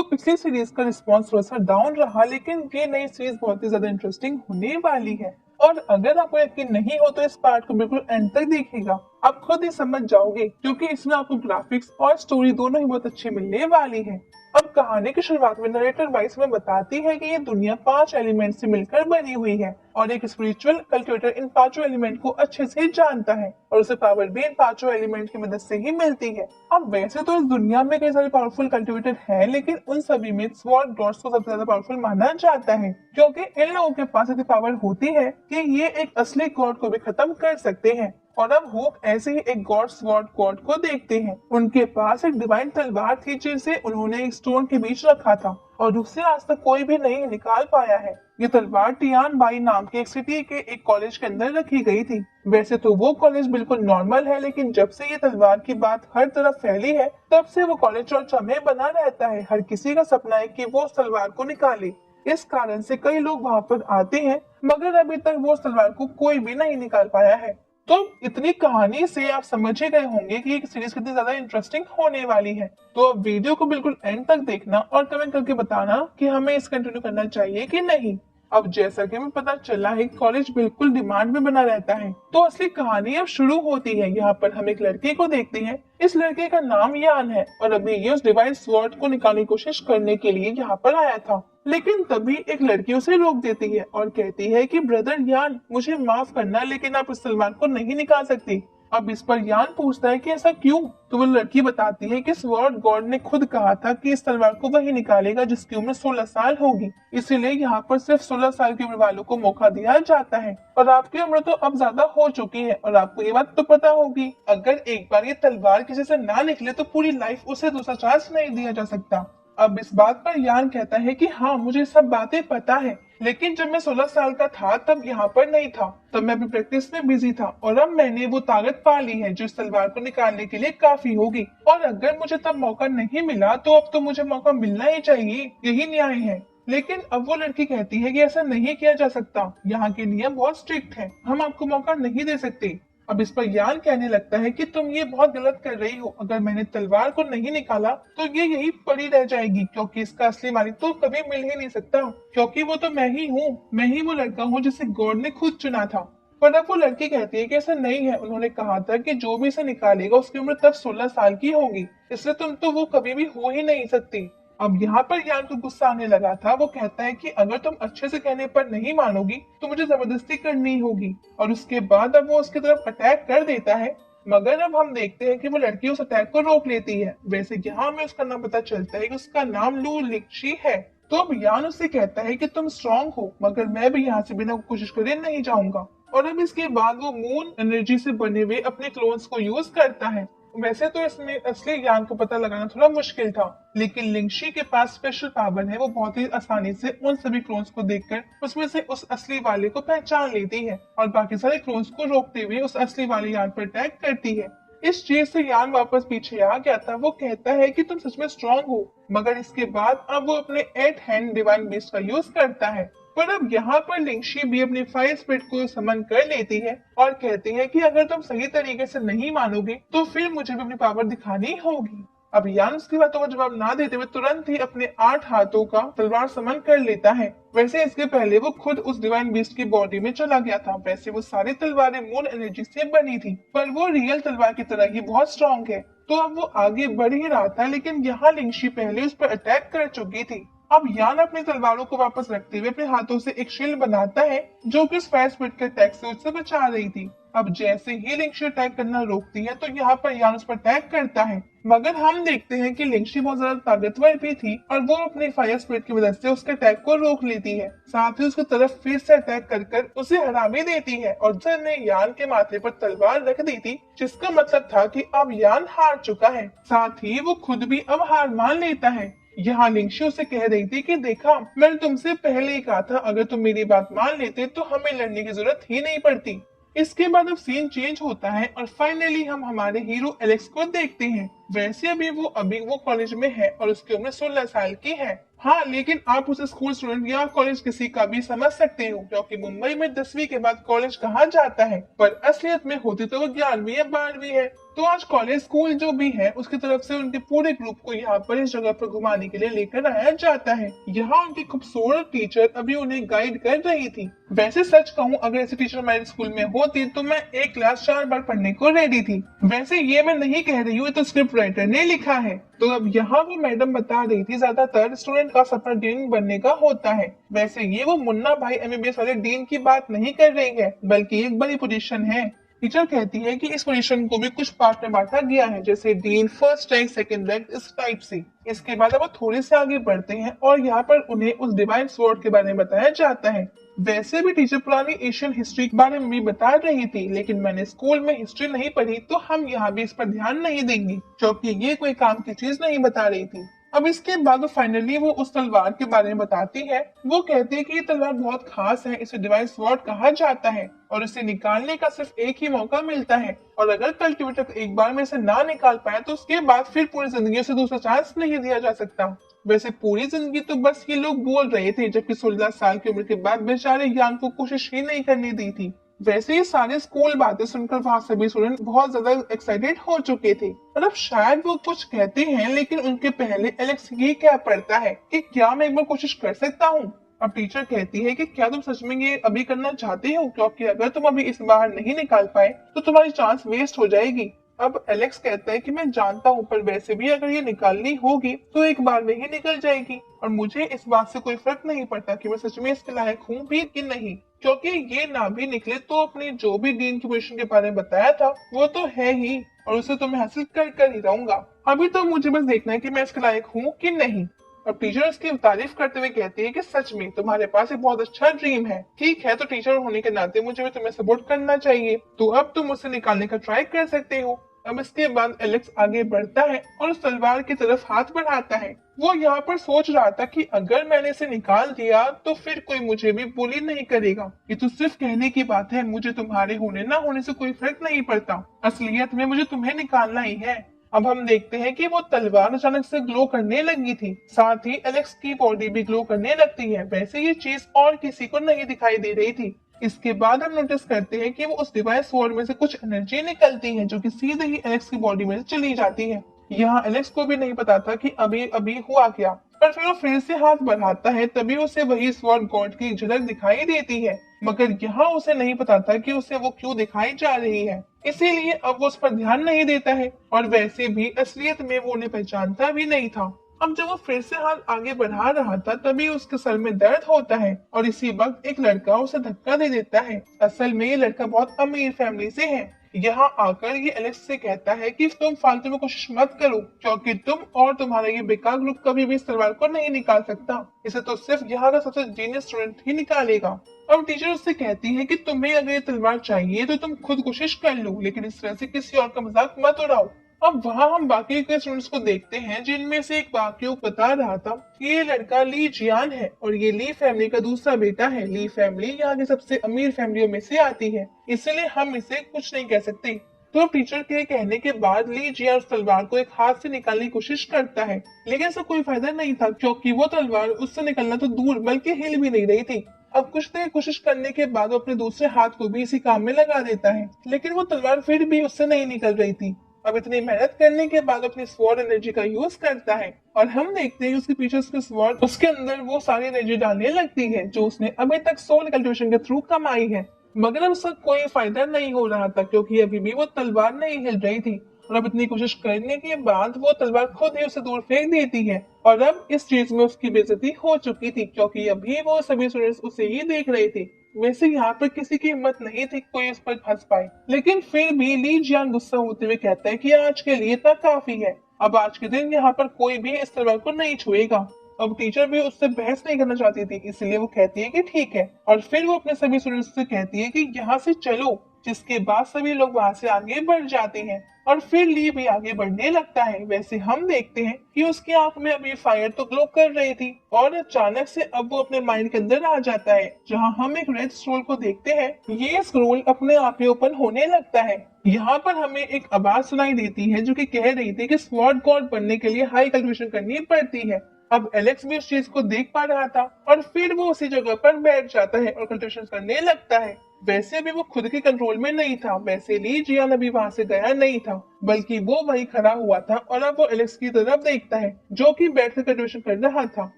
तो पिछली सीरीज का रिस्पॉन्स थोड़ा सा डाउन रहा, लेकिन ये नई सीरीज बहुत ही ज्यादा इंटरेस्टिंग होने वाली है। और अगर आपको यकीन नहीं हो तो इस पार्ट को बिल्कुल एंड तक देखिएगा, आप खुद ही समझ जाओगे, क्योंकि इसमें आपको ग्राफिक्स और स्टोरी दोनों ही बहुत अच्छी मिलने वाली है। अब कहानी की शुरुआत में नरेटर वाइस में बताती है कि ये दुनिया 5 एलिमेंट से मिलकर बनी हुई है और एक स्पिरिचुअल कल्टिवेटर इन पांचों एलिमेंट को अच्छे से जानता है और उसे पावर भी इन पांचों एलिमेंट की मदद से ही मिलती है। अब वैसे तो इस दुनिया में कई सारे पावरफुल कल्टिवेटर हैं, लेकिन उन सभी में स्वॉर्ड गॉड्स को सबसे ज्यादा पावरफुल माना जाता है, क्योंकि इन लोगों के पास इतनी पावर होती है कि ये एक असली गॉड को भी खत्म कर सकते हैं। और अब हुक ऐसे ही एक गॉड स्वॉर्ड गॉड को देखते हैं। उनके पास एक डिवाइन तलवार थी जिसे उन्होंने एक स्टोन के बीच रखा था और उससे आज तक कोई भी नहीं निकाल पाया है। ये तलवार टियान बाई नाम के एक सिटी के एक कॉलेज के अंदर रखी गई थी। वैसे तो वो कॉलेज बिल्कुल नॉर्मल है, लेकिन जब से ये तलवार की बात हर तरफ फैली है तब से वो कॉलेज चर्चा में बना रहता है। हर किसी का सपना है कि वो उस तलवार को निकाले। इस कारण से कई लोग वहाँ पर आते हैं, मगर अभी तक वो उस तलवार को कोई भी नहीं निकाल पाया है। तो इतनी कहानी से आप समझ ही गए होंगे कि ये सीरीज कितनी ज्यादा इंटरेस्टिंग होने वाली है। तो अब वीडियो को बिल्कुल एंड तक देखना और कमेंट करके बताना कि हमें इस कंटिन्यू करना चाहिए कि नहीं। अब जैसा कि हमें पता चला है, कॉलेज बिल्कुल डिमांड में बना रहता है। तो असली कहानी अब शुरू होती है। यहाँ पर हम एक लड़के को देखते हैं। इस लड़के का नाम यान है और अभी ये उस डिवाइन स्वॉर्ड को निकालने की कोशिश करने के लिए यहाँ पर आया था, लेकिन तभी एक लड़की उसे रोक देती है और कहती है कि ब्रदर यान, मुझे माफ करना, लेकिन आप इस तलवार को नहीं निकाल सकती। अब इस पर यान पूछता है कि ऐसा क्यों। तो वो लड़की बताती है कि स्वॉर्ड गॉड ने खुद कहा था कि इस तलवार को वही निकालेगा जिसकी उम्र 16 साल होगी, इसीलिए यहाँ पर सिर्फ 16 साल की उम्र वालों को मौका दिया जाता है। और आपकी उम्र तो अब ज्यादा हो चुकी है और आपको ये बात तो पता होगी, अगर एक बार ये तलवार किसी से ना निकले तो पूरी लाइफ उसे दूसरा चांस नहीं दिया जा सकता। अब इस बात पर यान कहता है कि हाँ, मुझे सब बातें पता है, लेकिन जब मैं 16 साल का था तब यहाँ पर नहीं था, तब मैं अपनी प्रैक्टिस में बिजी था और अब मैंने वो ताकत पा ली है जो इस तलवार को निकालने के लिए काफी होगी। और अगर मुझे तब मौका नहीं मिला तो अब तो मुझे मौका मिलना ही चाहिए, यही न्याय है। लेकिन अब वो लड़की कहती है कि ऐसा नहीं किया जा सकता, यहाँ के नियम बहुत स्ट्रिक्ट है, हम आपको मौका नहीं दे सकते। अब इस पर यान कहने लगता है कि तुम ये बहुत गलत कर रही हो, अगर मैंने तलवार को नहीं निकाला तो ये यही पड़ी रह जाएगी, क्योंकि इसका असली मालिक तो कभी मिल ही नहीं सकता, क्योंकि वो तो मैं ही हूँ, मैं ही वो लड़का हूँ जिसे गॉड ने खुद चुना था। पर अब वो लड़की कहती है कि ऐसा नहीं है, उन्होंने कहा था कि जो भी इसे निकालेगा उसकी उम्र तब 16 साल की होगी, इसलिए तुम तो वो कभी भी हो ही नहीं सकती। अब यहाँ पर यान को गुस्सा आने लगा था। वो कहता है कि अगर तुम अच्छे से कहने पर नहीं मानोगी तो मुझे जबरदस्ती करनी होगी, और उसके बाद अब वो उसकी तरफ अटैक कर देता है। मगर अब हम देखते हैं कि वो लड़की उस अटैक को रोक लेती है। वैसे यहाँ हमें उसका नाम पता चलता है कि उसका नाम लू लिक्शी है। तो अब यान उससे कहता है कि तुम स्ट्रांग हो, मगर मैं भी यहाँ से बिना कोशिश करे नहीं जाऊंगा। और अब इसके बाद वो मून एनर्जी से बने हुए अपने क्लोन्स को यूज करता है। वैसे तो इसमें असली ज्ञान को पता लगाना थोड़ा मुश्किल था, लेकिन लिंगशी के पास स्पेशल पावर है। वो बहुत ही आसानी से उन सभी क्लोन्स को देखकर उसमें से उस असली वाले को पहचान लेती है और बाकी सारे क्लोन्स को रोकते हुए उस असली वाले यान पर अटैक करती है। इस चीज से यान वापस पीछे आ गया था। वो कहता है कि तुम सच में स्ट्रांग हो, मगर इसके बाद अब वो अपने 8 हैंड डिवाइन बीस्ट का यूज करता है। पर अब यहाँ पर लिंगशी भी अपनी फायर स्पिरिट को समन कर लेती है और कहती है कि अगर तुम सही तरीके से नहीं मानोगे तो फिर मुझे भी अपनी पावर दिखानी होगी। अब यान उसकी बातों का जवाब ना देते हुए तुरंत ही अपने 8 हाथों का तलवार समन कर लेता है। वैसे इसके पहले वो खुद उस डिवाइन बीस्ट की बॉडी में चला गया था। वैसे वो सारी तलवारें मून एनर्जी से बनी थी, पर वो रियल तलवार की तरह ही बहुत स्ट्रॉन्ग है। तो अब वो आगे बढ़ ही रहा था, लेकिन यहाँ लिंगशी पहले उस पर अटैक कर चुकी थी। अब यान अपनी तलवारों को वापस रखते हुए अपने हाथों से एक शील्ड बनाता है जो कि उस फायर स्पिरिट के अटैक से उससे बचा रही थी। अब जैसे ही लिंगशी अटैक करना रोकती है तो यहाँ पर यान उस पर अटैक करता है, मगर हम देखते हैं कि लिंगशी बहुत ज्यादा ताकतवर भी थी और वो अपनी फायर स्पिरिट की मदद से उसके अटैक को रोक लेती है। साथ ही उसकी तरफ फिर से अटैक कर उसे हरा भी देती है और उसने यान के माथे पर तलवार रख दी थी, जिसका मतलब था कि अब यान हार चुका है। साथ ही वो खुद भी अब हार मान लेता है। यहाँ लिंगशी उसे कह रही थी कि देखा, मैंने तुमसे पहले ही कहा था, अगर तुम मेरी बात मान लेते तो हमें लड़ने की जरूरत ही नहीं पड़ती। इसके बाद अब सीन चेंज होता है और फाइनली हम हमारे हीरो एलेक्स को देखते हैं। वैसे अभी वो कॉलेज में है और उसकी उम्र 16 साल की है हाँ, लेकिन आप उसे स्कूल स्टूडेंट या कॉलेज किसी का भी समझ सकते हो, क्योंकि मुंबई में 10वीं के बाद कॉलेज कहा जाता है, पर असलियत में होती तो वो 11वीं या 12वीं है। तो आज कॉलेज स्कूल जो भी है उसकी तरफ से उनके पूरे ग्रुप को यहाँ पर इस जगह पर घुमाने के लिए लेकर आया जाता है। यहाँ उनकी खूबसूरत टीचर अभी उन्हें गाइड कर रही थी। वैसे सच कहूँ, अगर ऐसी टीचर हमारे स्कूल में होती तो मैं एक क्लास 4 बार पढ़ने को रेडी थी। वैसे ये मैं नहीं कह रही हूँ, ये तो स्क्रिप्ट राइटर ने लिखा है। तो अब यहाँ वो मैडम बता रही थी, ज्यादातर स्टूडेंट का सपना डीन बनने का होता है। वैसे ये वो मुन्ना भाई एमबीबीएस वाले डीन की बात नहीं कर रही है, बल्कि एक बड़ी पोजीशन है। टीचर कहती है कि इस पोजीशन को भी कुछ पार्ट में बांटा गया है, जैसे dean, first rank, second rank, इस टाइप से। इसके बाद अब वो थोड़े से आगे बढ़ते हैं और यहाँ पर उन्हें उस डिवाइन स्वॉर्ड के बारे में बताया जाता है। वैसे भी टीचर पुरानी एशियन हिस्ट्री के बारे में भी बता रही थी, लेकिन मैंने स्कूल में हिस्ट्री नहीं पढ़ी, तो हम यहाँ भी इस पर ध्यान नहीं देंगे, क्योंकि ये कोई काम की चीज नहीं बता रही थी। अब इसके बाद फाइनली वो उस तलवार के बारे में बताती है। वो कहती है कि ये तलवार बहुत खास है, इसे डिवाइन स्वॉर्ड कहा जाता है और इसे निकालने का सिर्फ एक ही मौका मिलता है, और अगर कल्टिवेटर एक बार में इसे ना निकाल पाए तो उसके बाद फिर पूरी जिंदगी उसे दूसरा चांस नहीं दिया जा सकता। वैसे पूरी जिंदगी तो बस ये लोग बोल रहे थे, जबकि 16 साल की उम्र के बाद बेचारे यान को कोशिश ही नहीं करने दी थी। वैसे ये सारे स्कूल बातें सुनकर वहाँ सभी स्टूडेंट बहुत ज्यादा एक्साइटेड हो चुके थे, और अब शायद वो कुछ कहते हैं, लेकिन उनके पहले एलेक्स ये क्या पढ़ता है कि क्या मैं एक बार कोशिश कर सकता हूँ। अब टीचर कहती है कि क्या तुम सच में ये अभी करना चाहते हो, क्योंकि अगर तुम अभी इस बाहर नहीं निकाल पाए तो तुम्हारी चांस वेस्ट हो जाएगी। अब एलेक्स कहता है कि मैं जानता हूँ, पर वैसे भी अगर ये निकालनी होगी तो एक बार में ही निकल जाएगी, और मुझे इस बात से कोई फर्क नहीं पड़ता कि मैं सच में इसके लायक हूँ भी कि नहीं, क्योंकि ये ना भी निकले तो अपने जो भी डीन की पोजीशन के बारे में बताया था वो तो है ही, और उसे तो मैं हासिल कर ही रहूंगा। अभी तो मुझे बस देखना है कि मैं इसके लायक हूँ कि नहीं। अब टीचर उसकी तारीफ करते हुए कहती है कि सच में तुम्हारे पास एक बहुत अच्छा ड्रीम है। ठीक है, तो टीचर होने के नाते मुझे भी तुम्हें सपोर्ट करना चाहिए, तो अब तुम उसे निकालने का ट्राई कर सकते हो। अब इसके बाद एलेक्स आगे बढ़ता है और उस तलवार की तरफ हाथ बढ़ाता है। वो यहाँ पर सोच रहा था कि अगर मैंने इसे निकाल दिया तो फिर कोई मुझे भी बुली नहीं करेगा। ये तो सिर्फ कहने की बात है, मुझे तुम्हारे होने ना होने से कोई फर्क नहीं पड़ता, असलियत में मुझे तुम्हें निकालना ही है। अब हम देखते हैं कि वो तलवार अचानक से ग्लो करने लगी थी, साथ ही एलेक्स की बॉडी भी ग्लो करने लगती है। वैसे ये चीज और किसी को नहीं दिखाई दे रही थी। इसके बाद हम नोटिस करते हैं कि वो उस डिवाइस स्वॉर्ड में से कुछ एनर्जी निकलती है, जो कि सीधे ही एलेक्स की बॉडी में चली जाती है। यहाँ एलेक्स को भी नहीं पता था कि अभी अभी हुआ क्या, पर फिर वो फिर से हाथ बढ़ाता है, तभी उसे वही स्वॉर्ड गॉड की झलक दिखाई देती है। मगर यहाँ उसे नहीं पता था कि उसे वो क्यों दिखाई जा रही है, इसीलिए अब वो उस पर ध्यान नहीं देता है, और वैसे भी असलियत में वो उन्हें पहचानता भी नहीं था। अब जब वो फिर से हाथ आगे बढ़ा रहा था, तभी उसके सर में दर्द होता है, और इसी वक्त एक लड़का उसे धक्का दे देता है। असल में ये लड़का बहुत अमीर फैमिली से है। यहाँ आकर ये एलेक्स से कहता है कि तुम फालतू में कोशिश मत करो, क्योंकि तुम और तुम्हारा ये बेकार ग्रुप कभी भी इस तलवार को नहीं निकाल सकता। इसे तो सिर्फ यहाँ का सबसे जीनियस स्टूडेंट ही निकालेगा। अब टीचर उससे कहती है कि तुम्हें अगर ये तलवार चाहिए तो तुम खुद कोशिश कर लो, लेकिन इस तरह से किसी और का मजाक मत उड़ाओ। अब वहाँ हम बाकी के स्टूडेंट्स को देखते हैं, जिनमें से एक बाकियों को बता रहा था कि ये लड़का ली जियान है और ये ली फैमिली का दूसरा बेटा है। ली फैमिली यहाँ की सबसे अमीर फैमिलियों में से आती है, इसलिए हम इसे कुछ नहीं कह सकते। तो टीचर के कहने के बाद ली जियान उस तलवार को एक हाथ से निकालने की कोशिश करता है, लेकिन इसका कोई फायदा नहीं था, क्योंकि वो तलवार उससे निकलना तो दूर बल्कि हिल भी नहीं रही थी। अब कुछ देर कोशिश करने के बाद वो अपने दूसरे हाथ को भी इसी काम में लगा देता है, लेकिन वो तलवार फिर भी उससे नहीं निकल रही थी। अब इतनी मेहनत करने के बाद अपनी स्वॉर्ड एनर्जी का यूज करता है, और हम देखते हैं उसके पीछे उसके स्वॉर्ड उसके अंदर वो सारी एनर्जी डालने लगती है जो उसने अभी तक सोल कल्टिवेशन के थ्रू कमाई है। मगर अब उसका कोई फायदा नहीं हो रहा था, क्योंकि अभी भी वो तलवार नहीं हिल रही थी, और अब इतनी कोशिश करने के बाद वो तलवार खुद ही उसे दूर फेंक देती है। और अब इस चीज में उसकी बेइज्जती हो चुकी थी, क्योंकि अभी वो सभी स्टूडेंट्स उसे ही देख रहे थे। वैसे यहाँ पर किसी की हिम्मत नहीं थी कोई उस पर फंस पाए, लेकिन फिर भी ली जियान गुस्सा होते हुए कहता है कि आज के लिए इतना काफी है, अब आज के दिन यहाँ पर कोई भी इस तलवार को नहीं छुएगा। अब टीचर भी उससे बहस नहीं करना चाहती थी, इसलिए वो कहती है कि ठीक है, और फिर वो अपने सभी स्टूडेंट्स से कहती है कि यहाँ से चलो, जिसके बाद सभी लोग वहाँ से आगे बढ़ जाते हैं, और फिर ली भी आगे बढ़ने लगता है। वैसे हम देखते हैं कि उसकी आंख में अभी फायर तो ग्लो कर रही थी, और अचानक से अब वो अपने माइंड के अंदर आ जाता है, जहाँ हम एक रेड स्क्रोल को देखते हैं। ये स्क्रोल अपने आप ही ओपन होने लगता है। यहाँ पर हमें एक आवाज सुनाई देती है जो कि कह रही थी कि स्वॉर्ड गॉड बनने के लिए हाई कल्टिवेशन करनी पड़ती है। अब एलेक्स भी इस चीज को देख पा रहा था और फिर वो उसी जगह पर बैठ जाता है और कंट्रीब्यूशन करने लगता है। वैसे अभी वो खुद के कंट्रोल में नहीं था, वैसे ली जियान अभी वहां से गया नहीं था, बल्कि वो वहीं खड़ा हुआ था और अब वो एलेक्स की तरफ देखता है जो कि बैठकर कंट्रीब्यूशन कर रहा था।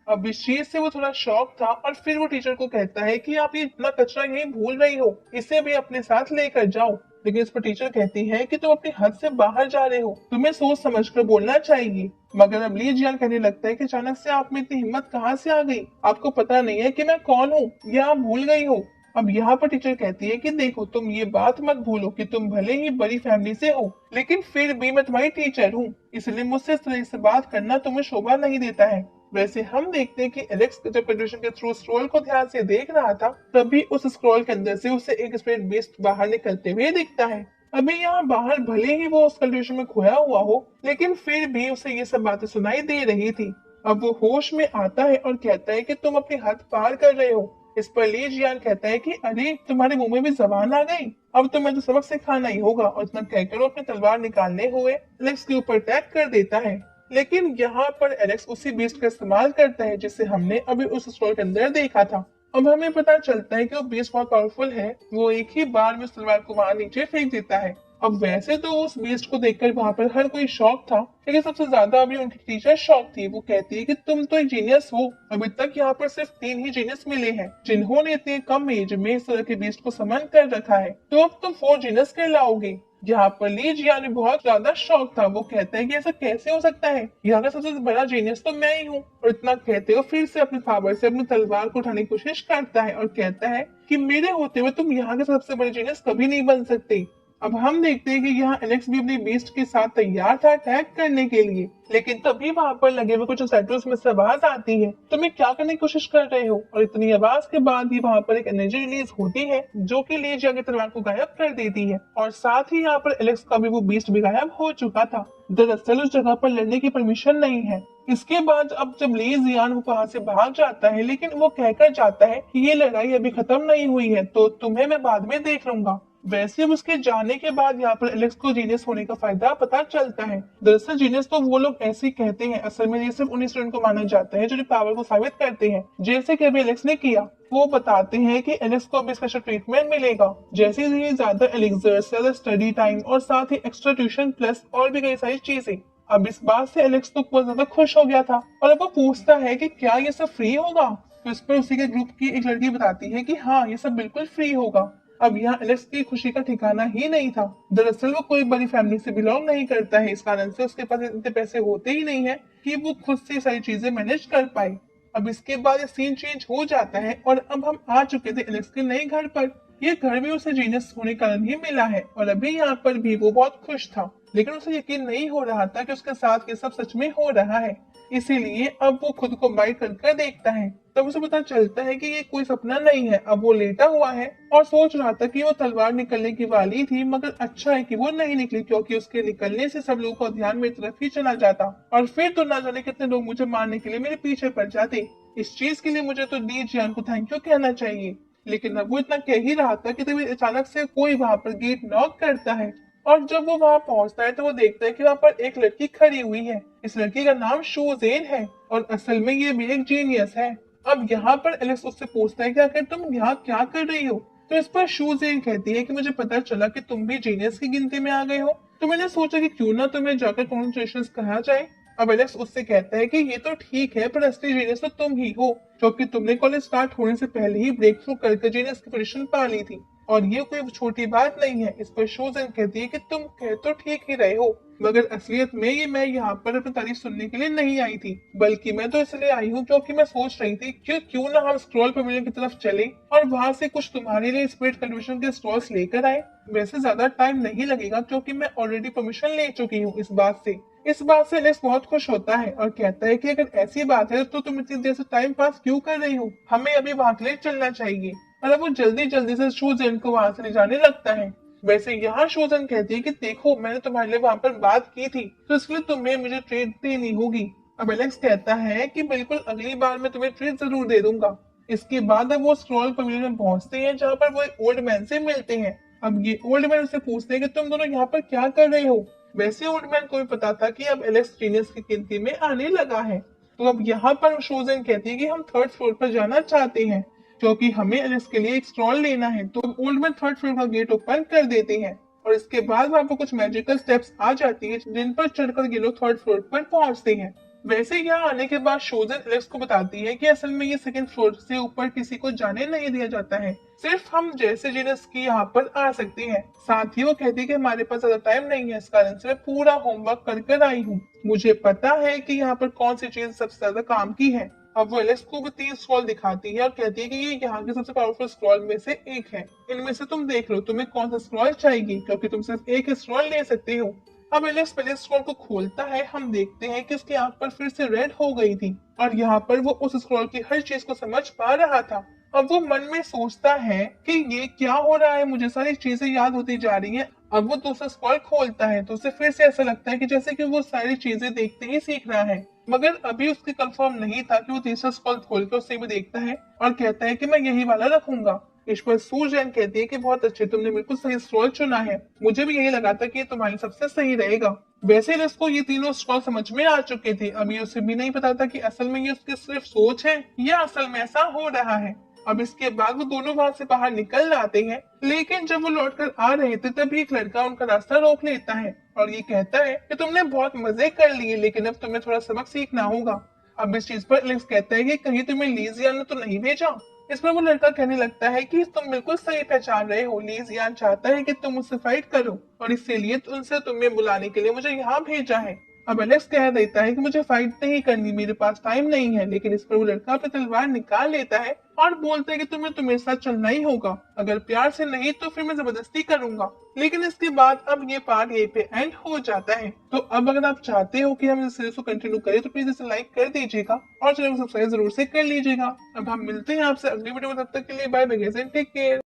अब इस चीज से वो थोड़ा शॉक था और फिर वो टीचर को कहता है कि आप ये इतना कचरा यहीं भूल रही हो, इसे भी अपने साथ लेकर जाओ। लेकिन इस पर टीचर कहती है कि तुम अपनी हद से बाहर जा रहे हो, तुम्हें सोच समझ कर बोलना चाहिए। मगर अब ली जियान कहने लगता है कि अचानक से आप में इतनी हिम्मत कहाँ से आ गई, आपको पता नहीं है कि मैं कौन हूँ या आप भूल गई हो। अब यहाँ पर टीचर कहती है कि देखो तुम ये बात मत भूलो कि तुम भले ही बड़ी फैमिली से हो, लेकिन फिर भी मैं तुम्हारी टीचर हूँ, इसलिए मुझसे इस तरह से बात करना तुम्हें शोभा नहीं देता है। वैसे हम देखते हैं कि एलेक्स जब कंट्रीब्यूशन के थ्रू स्क्रॉल को ध्यान से देख रहा था, तभी उस स्क्रॉल के अंदर से उसे एक स्पिरिट बीस्ट बाहर निकलते हुए दिखता है। अभी यहाँ बाहर भले ही वो उस कंट्रीब्यूशन में खोया हुआ हो, लेकिन फिर भी उसे ये सब बातें सुनाई दे रही थी। अब वो होश में आता है और कहता है कि तुम अपनी हद पार कर रहे हो। इस पर ली जियान कहता है कि अरे तुम्हारे मुंह में भी जबान आ गई, अब तुम्हें तो सबक सिखाना ही होगा, और इतना कहकर वो अपनी तलवार निकालने हुए एलेक्स के ऊपर अटैक कर देता है। लेकिन यहाँ पर एलेक्स उसी बीस्ट का इस्तेमाल करता है जिसे हमने अभी उस स्टोर के अंदर देखा था। अब हमें पता चलता है कि वो बीस्ट बहुत पावरफुल है, वो एक ही बार में उस तलवार को वहां नीचे फेंक देता है। अब वैसे तो उस बीस्ट को देखकर वहां पर हर कोई शॉक था, लेकिन सबसे ज्यादा अभी उनकी टीचर शॉक थी। वो कहती है कि तुम तो एक जीनियस हो, अभी तक यहाँ पर सिर्फ 3 ही जीनियस मिले हैं जिन्होंने इतने कम एज में इस तरह के बीस्ट को समन कर रखा है, तो अब तुम 4 जीनियस कहलाओगे। यहाँ पर ली जियान भी बहुत ज्यादा शौक था, वो कहता है कि ऐसा कैसे हो सकता है, यहाँ का सबसे बड़ा जीनियस तो मैं ही हूँ। और इतना कहते हुए फिर से अपने फावर से अपनी तलवार को उठाने की कोशिश करता है और कहता है कि मेरे होते हुए तुम यहाँ के सबसे बड़े जीनियस कभी नहीं बन सकते। अब हम देखते हैं कि यहाँ एलेक्स भी अपने बीस्ट के साथ तैयार था अटैक करने के लिए, लेकिन तभी वहां पर लगे हुए कुछ सेंटर्स में से आवाज आती है, तुम ये क्या करने की कोशिश कर रहे हो। और इतनी आवाज के बाद ही वहां पर एक एनर्जी रिलीज होती है जो कि ली जाके तलवार को गायब कर देती है, और साथ ही यहाँ पर एलेक्स का भी वो बीस्ट भी गायब हो चुका था। दरअसल उस जगह पर लड़ने की परमिशन नहीं है। इसके बाद अब जब ली जियान वो वहां से भाग जाता है, लेकिन वो कहकर जाता है कि ये लड़ाई अभी खत्म नहीं हुई है, तो तुम्हें मैं बाद में देख लूंगा। वैसे अब उसके जाने के बाद यहाँ पर एलेक्स को जीनियस होने का फायदा पता चलता है। दरअसल जीनियस तो वो लोग ऐसे ही कहते हैं, असल में ये सिर्फ उन्हीं स्टूडेंट को माना जाता है जो पावर को साबित करते हैं, जैसे कि अभी एलेक्स ने किया। वो बताते हैं कि एलेक्स को अभी स्पेशल ट्रीटमेंट मिलेगा, जैसे ही ज्यादा एलिक्सर, ज्यादा स्टडी टाइम और साथ ही एक्स्ट्रा ट्यूशन प्लस और भी कई सारी चीजें। अब इस बात से एलेक्स तो बहुत ज्यादा खुश हो गया था और अब वो पूछता है कि क्या ये सब फ्री होगा। तो इस पर उसी के ग्रुप की एक लड़की बताती है कि हाँ, ये सब बिल्कुल फ्री होगा। अब यहाँ एलेक्स की खुशी का ठिकाना ही नहीं था। दरअसल वो कोई बड़ी फैमिली से बिलोंग नहीं करता है, इस कारण से उसके पास इतने पैसे होते ही नहीं है कि वो खुद से सारी चीजें मैनेज कर पाए। अब इसके बाद ये सीन चेंज हो जाता है और अब हम आ चुके थे एलेक्स के नए घर पर। ये घर भी उसे जीनियस होने का कारण ही मिला है और अभी यहाँ पर भी वो बहुत खुश था, लेकिन उसे यकीन नहीं हो रहा था कि उसके साथ ये सब सच में हो रहा है। इसीलिए अब वो खुद को बाइट कर देखता है, तब उसे पता चलता है कि ये कोई सपना नहीं है। अब वो लेटा हुआ है और सोच रहा था कि वो तलवार निकलने की वाली थी, मगर अच्छा है कि वो नहीं निकली, क्योंकि उसके निकलने से सब लोगों का ध्यान मेरी तरफ ही चला जाता और फिर तो ना जाने कितने लोग मुझे मारने के लिए मेरे पीछे पड़ जाते। इस चीज के लिए मुझे तो डी जियान को थैंक यू कहना चाहिए। लेकिन अब वो इतना कह ही रहा था कि तभी अचानक से कोई वहां पर गेट नॉक करता है, और जब वो वहां पहुंचता है तो वो देखता है कि वहां पर एक लड़की खड़ी हुई है। इस लड़की का नाम शू जेन है और असल में ये भी एक जीनियस है। अब यहाँ पर एलेक्स उससे पूछता है कि आखिर तुम यहाँ क्या कर रही हो। तो इस पर शू जेन कहती है कि मुझे पता चला कि तुम भी जीनियस की गिनती में आ गए हो, तो मैंने सोचा कि क्यों ना तुम्हें जाकर कॉन्ग्रेचुलेशंस कहा जाए। अब एलेक्स उससे कहता है कि ये तो ठीक है, पर असली जीनियस तो तुम ही हो, क्योंकि तुमने कॉलेज स्टार्ट होने से पहले ही ब्रेक थ्रू करके जीनियस की पोजीशन पा ली थी, और ये कोई छोटी बात नहीं है। इस पर शोजन कहती है कि तुम कह तो ठीक ही रहे हो, मगर असलियत में ये मैं यहाँ पर अपनी तारीफ सुनने के लिए नहीं आई थी, बल्कि मैं तो इसलिए आई हूँ क्योंकि मैं सोच रही थी कि क्यों ना हम स्क्रॉल पवेलियन की तरफ चले और वहाँ से कुछ तुम्हारे लिए स्पिरिट कन्वर्शन के स्टॉल्स लेकर आए। वैसे ज्यादा टाइम नहीं लगेगा क्योंकि मैं ऑलरेडी परमिशन ले चुकी हूँ। इस बात से एलेक्स बहुत खुश होता है और कहता है कि अगर ऐसी बात है तो तुम इतनी देर से टाइम पास क्यों कर रही हो, हमें अभी वहां के लिए चलना चाहिए। और अब वो जल्दी जल्दी से शूजन को वहां से ले जाने लगता है। वैसे यहाँ शूजन कहती है कि देखो, मैंने तुम्हारे लिए वहां पर बात की थी, तो इसलिए तुम्हें मुझे ट्रीट देनी होगी। अब एलेक्स कहता है कि बिल्कुल, अगली बार मैं तुम्हें ट्रीट जरूर दे दूंगा। इसके बाद अब वो स्क्रॉल पवेलियन में पहुंचते हैं जहाँ पर वो एक ओल्ड मैन से मिलते हैं। अब ये ओल्ड मैन उससे पूछते हैं कि तुम दोनों यहाँ पर क्या कर रहे हो। वैसे ओल्ड मैन को भी पता था कि अब एलेक्स जीनियस की गिनती में आने लगा है। तो अब यहाँ पर शोजन कहती है कि हम थर्ड फ्लोर पर जाना चाहते हैं क्योंकि हमें एलेक्स के लिए एक स्क्रॉल लेना है। तो ओल्ड मैन थर्ड फ्लोर का गेट ओपन कर देते हैं और इसके बाद वहाँ पर कुछ मैजिकल स्टेप्स आ जाती है जिन पर चढ़कर ये लोग थर्ड फ्लोर पर पहुंचते हैं। वैसे यहाँ आने के बाद शोजन एलेक्स को बताती है कि असल में ये सेकंड फ्लोर से ऊपर किसी को जाने नहीं दिया जाता है, सिर्फ हम जैसे जीनस की यहाँ पर आ सकते हैं। साथ ही वो कहती है कि हमारे पास ज्यादा टाइम नहीं है, इस कारण से मैं पूरा होमवर्क कर कर आई हूँ। मुझे पता है कि यहाँ पर कौन सी चीज सबसे ज्यादा काम की है। अब वो एलेक्स को 3 स्क्रॉल दिखाती है और कहती है कि ये यहाँ के सबसे पावरफुल स्क्रॉल में से एक है, इनमें से तुम देख लो तुम्हें कौन सा स्क्रॉल चाहिए क्योंकि तुम सिर्फ एक स्क्रॉल ले सकते हो। अब एलेक्स पहले स्क्रॉल को खोलता है, हम देखते हैं कि उसकी आंख पर फिर से रेड हो गई थी और यहाँ पर वो उस स्क्रॉल की हर चीज को समझ पा रहा था। अब वो मन में सोचता है कि ये क्या हो रहा है, मुझे सारी चीजें याद होती जा रही हैं। अब वो दूसरा स्क्रॉल खोलता है तो उसे फिर से ऐसा लगता है कि जैसे कि वो सारी चीजें देखते ही सीख रहा है, मगर अभी उसके कंफर्म नहीं था कि वो तीसरा स्क्रॉल खोल कर उसे भी देखता है और कहता है कि मैं यही वाला रखूंगा। इस पर सूजन कहती है कि बहुत अच्छे, तुमने बिल्कुल सही स्क्रॉल चुना है, मुझे भी यही लगा था कि ये तुम्हारे सबसे सही रहेगा। वैसे इसको ये तीनों स्क्रॉल समझ में आ चुके थे, अभी उसे भी नहीं पता था कि असल में ये उसकी सिर्फ सोच है या असल में ऐसा हो रहा है। अब इसके बाद वो दोनों वहां से बाहर निकल आते हैं, लेकिन जब वो लौटकर आ रहे थे तभी एक लड़का उनका रास्ता रोक लेता है और ये कहता है कि तुमने बहुत मजे कर लिए लेकिन अब तुम्हें थोड़ा सबक सीखना होगा। अब इस चीज पर एलेक्स कहता है कि कहीं तुम्हें लीजियान ने तो नहीं भेजा। इस पर वो लड़का कहने लगता है कि तुम बिल्कुल सही पहचान रहे हो, लीजियान चाहता है कि तुम मुझसे फाइट करो और इसीलिए उनसे तुम्हें बुलाने के लिए मुझे यहाँ भेजा है। अब एलेक्स कह देता है कि मुझे फाइट नहीं करनी, मेरे पास टाइम नहीं है, लेकिन इस पर वो लड़का अपनी तलवार निकाल लेता है और बोलता है कि तुम्हें तुम्हारे साथ चलना ही होगा, अगर प्यार से नहीं तो फिर मैं जबरदस्ती करूंगा। लेकिन इसके बाद अब ये पार्ट यहीं पे एंड हो जाता है। तो अब अगर आप चाहते हो कि हम इस सीरीज को कंटिन्यू करें तो प्लीज इसे लाइक कर दीजिएगा और चैनल को सब्सक्राइब जरूर से कर लीजिएगा। अब हम मिलते हैं आपसे अगली वीडियो में, तब तक के लिए बाय बाय, टेक केयर।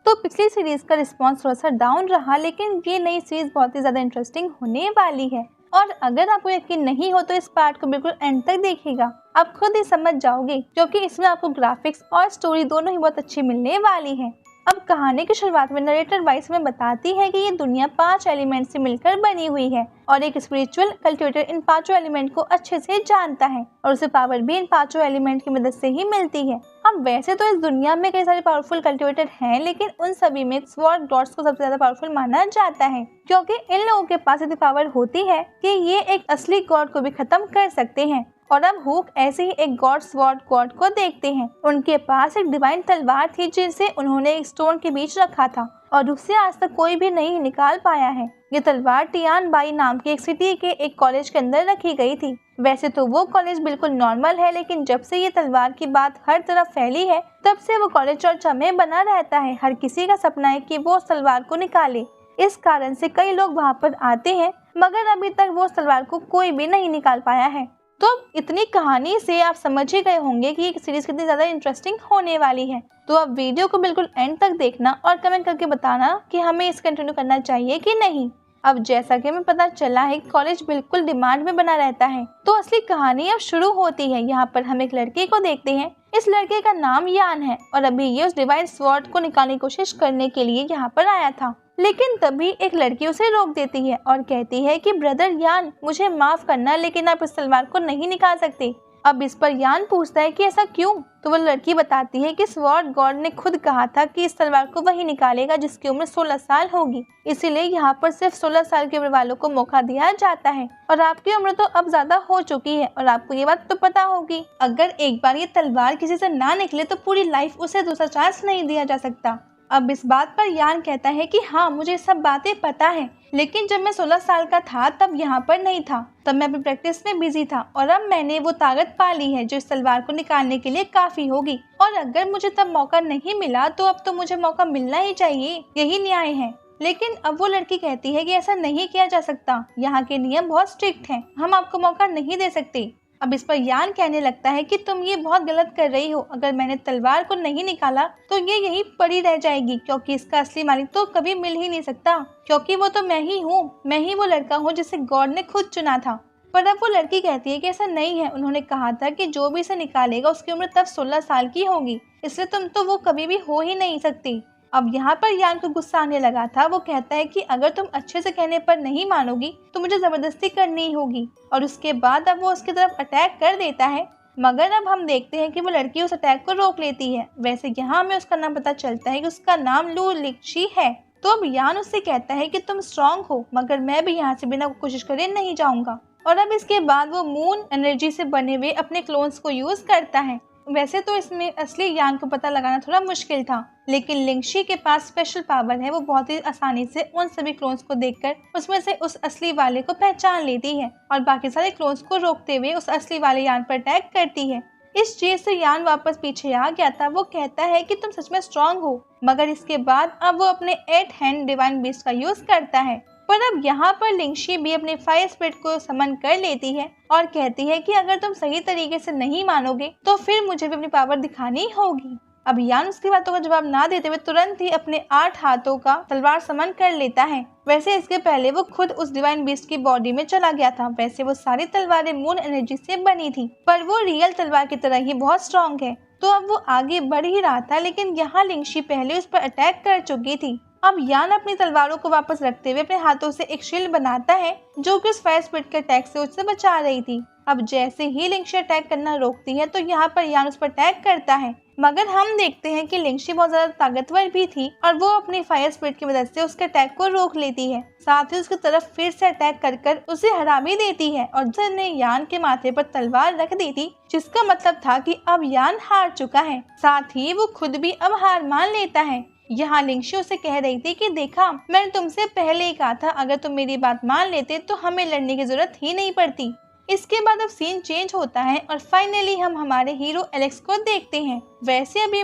तो पिछली सीरीज का रिस्पांस थोड़ा सा डाउन रहा, लेकिन ये नई सीरीज बहुत ही ज्यादा इंटरेस्टिंग होने वाली है और अगर आपको यकीन नहीं हो तो इस पार्ट को बिल्कुल एंड तक देखिएगा, आप खुद ही समझ जाओगे क्योंकि इसमें आपको ग्राफिक्स और स्टोरी दोनों ही बहुत अच्छी मिलने वाली है। अब कहानी की शुरुआत में नरेटर वाइस में बताती है कि ये दुनिया 5 एलिमेंट से मिलकर बनी हुई है और एक स्पिरिचुअल कल्टिवेटर इन 5 एलिमेंट को अच्छे से जानता है और उसे पावर भी इन 5 एलिमेंट की मदद से ही मिलती है। अब वैसे तो इस दुनिया में कई सारे पावरफुल कल्टिवेटर हैं, लेकिन उन सभी में स्वॉर्ड गॉड्स को सबसे ज्यादा पावरफुल माना जाता है क्योंकि इन लोगों के पास इतनी पावर होती है कि ये एक असली गॉड को भी खत्म कर सकते हैं। और अब हुक ऐसे ही एक गॉड स्वॉर्ड गॉड को देखते हैं। उनके पास एक डिवाइन तलवार थी जिसे उन्होंने एक स्टोन के बीच रखा था और उससे आज तक कोई भी नहीं निकाल पाया है। ये तलवार टियान बाई नाम की एक सिटी के एक कॉलेज के अंदर रखी गई थी। वैसे तो वो कॉलेज बिल्कुल नॉर्मल है, लेकिन जब से ये तलवार की बात हर तरफ फैली है तब से वो कॉलेज चर्चा में बना रहता है। हर किसी का सपना है कि वो उस तलवार को निकाले, इस कारण से कई लोग वहाँ पर आते हैं, मगर अभी तक वो तलवार को कोई भी नहीं निकाल पाया है। तो इतनी कहानी से आप समझ ही गए होंगे कि ये सीरीज कितनी ज्यादा इंटरेस्टिंग होने वाली है। तो आप वीडियो को बिल्कुल एंड तक देखना और कमेंट करके बताना कि हमें इस कंटिन्यू करना चाहिए कि नहीं। अब जैसा कि हमें पता चला है कॉलेज बिल्कुल डिमांड में बना रहता है, तो असली कहानी अब शुरू होती है। यहाँ पर हम एक लड़के को देखते हैं, इस लड़के का नाम यान है और अभी ये उस डिवाइन स्वॉर्ड को निकालने की कोशिश करने के लिए यहाँ पर आया था, लेकिन तभी एक लड़की उसे रोक देती है और कहती है कि ब्रदर यान, मुझे माफ करना लेकिन आप इस तलवार को नहीं निकाल सकते। अब इस पर यान पूछता है कि ऐसा क्यों, तो वो लड़की बताती है कि स्वॉर्ड गॉड ने खुद कहा था कि इस तलवार को वही निकालेगा जिसकी उम्र 16 साल होगी, इसीलिए यहाँ पर सिर्फ 16 साल की उम्र वालों को मौका दिया जाता है और आपकी उम्र तो अब ज्यादा हो चुकी है और आपको ये बात तो पता होगी। अगर एक बार ये तलवार किसी से ना निकले तो पूरी लाइफ उसे दूसरा चांस नहीं दिया जा सकता। अब इस बात पर यान कहता है कि हाँ, मुझे सब बातें पता है, लेकिन जब मैं 16 साल का था तब यहाँ पर नहीं था, तब मैं अपनी प्रैक्टिस में बिजी था और अब मैंने वो ताकत पा ली है जो इस तलवार को निकालने के लिए काफी होगी और अगर मुझे तब मौका नहीं मिला तो अब तो मुझे मौका मिलना ही चाहिए, यही न्याय है। लेकिन अब वो लड़की कहती है कि ऐसा नहीं किया जा सकता, यहाँ के नियम बहुत स्ट्रिक्ट हैं, हम आपको मौका नहीं दे सकते। अब इस पर यान कहने लगता है कि तुम ये बहुत गलत कर रही हो, अगर मैंने तलवार को नहीं निकाला तो ये यहीं पड़ी रह जाएगी क्योंकि इसका असली मालिक तो कभी मिल ही नहीं सकता, क्योंकि वो तो मैं ही हूँ, मैं ही वो लड़का हूँ जिसे गॉड ने खुद चुना था। पर अब वो लड़की कहती है कि ऐसा नहीं है, उन्होंने कहा था कि जो भी इसे निकालेगा उसकी उम्र तब 16 साल की होगी, इसलिए तुम तो वो कभी भी हो ही नहीं सकती। अब यहाँ पर यान को गुस्सा आने लगा था। वो कहता है कि अगर तुम अच्छे से कहने पर नहीं मानोगी तो मुझे जबरदस्ती करनी ही होगी, और उसके बाद अब वो उसकी तरफ अटैक कर देता है। मगर अब हम देखते हैं कि वो लड़की उस अटैक को रोक लेती है। वैसे यहाँ हमें उसका नाम पता चलता है कि उसका नाम लू लिंगशी है। तो अब यान उससे कहता है कि तुम स्ट्रांग हो, मगर मैं भी यहाँ से बिना कोशिश करे नहीं जाऊंगा। और अब इसके बाद वो मून एनर्जी से बने हुए अपने क्लोन्स को यूज करता है। वैसे तो इसमें असली यान को पता लगाना थोड़ा मुश्किल था, लेकिन लिंगशी के पास स्पेशल पावर है। वो बहुत ही आसानी से उन सभी क्लोन्स को देखकर उसमें से उस असली वाले को पहचान लेती है और बाकी सारे क्लोन्स को रोकते हुए उस असली वाले यान पर अटैक करती है। इस चीज से यान वापस पीछे आ गया था। वो कहता है कि तुम सच में स्ट्रांग हो, मगर इसके बाद अब वो अपने 8 हैंड डिवाइन बीस्ट का यूज करता है। पर अब यहाँ पर लिंगशी भी अपने फायर स्पिरिट को समन कर लेती है और कहती है कि अगर तुम सही तरीके से नहीं मानोगे तो फिर मुझे भी अपनी पावर दिखानी होगी। अब यान उसकी बातों का जवाब ना देते हुए तुरंत ही अपने 8 हाथों का तलवार समन कर लेता है। वैसे इसके पहले वो खुद उस डिवाइन बीस्ट की बॉडी में चला गया था। वैसे वो सारी तलवारें मून एनर्जी से बनी थी, पर वो रियल तलवार की तरह ही बहुत स्ट्रॉन्ग है। तो अब वो आगे बढ़ ही रहा था, लेकिन यहाँ लिंगशी पहले उस पर अटैक कर चुकी थी। अब यान अपनी तलवारों को वापस रखते हुए अपने हाथों से एक शील्ड बनाता है जो कि उस फायर स्पिरिट के अटैक से उससे बचा रही थी। अब जैसे ही लिंगशी अटैक करना रोकती है तो यहाँ पर यान उस पर अटैक करता है, मगर हम देखते हैं कि लिंगशी बहुत ज्यादा ताकतवर भी थी और वो अपनी फायर स्पिरिट की मदद से उसके अटैक को रोक लेती है। साथ ही उसकी तरफ फिर से अटैक कर उसे हरा भी देती है और उसने यान के माथे पर तलवार रख दी थी, जिसका मतलब था कि अब यान हार चुका है। साथ ही वो खुद भी अब हार मान लेता है। यहाँ लिंगशी उसे कह रही थी कि देखा, मैंने तुमसे पहले ही कहा था, अगर तुम मेरी बात मान लेते तो हमें लड़ने की जरूरत ही नहीं पड़ती। इसके बाद अब सीन चेंज होता है और फाइनली हम हमारे हीरो एलेक्स को देखते हैं। वैसे अभी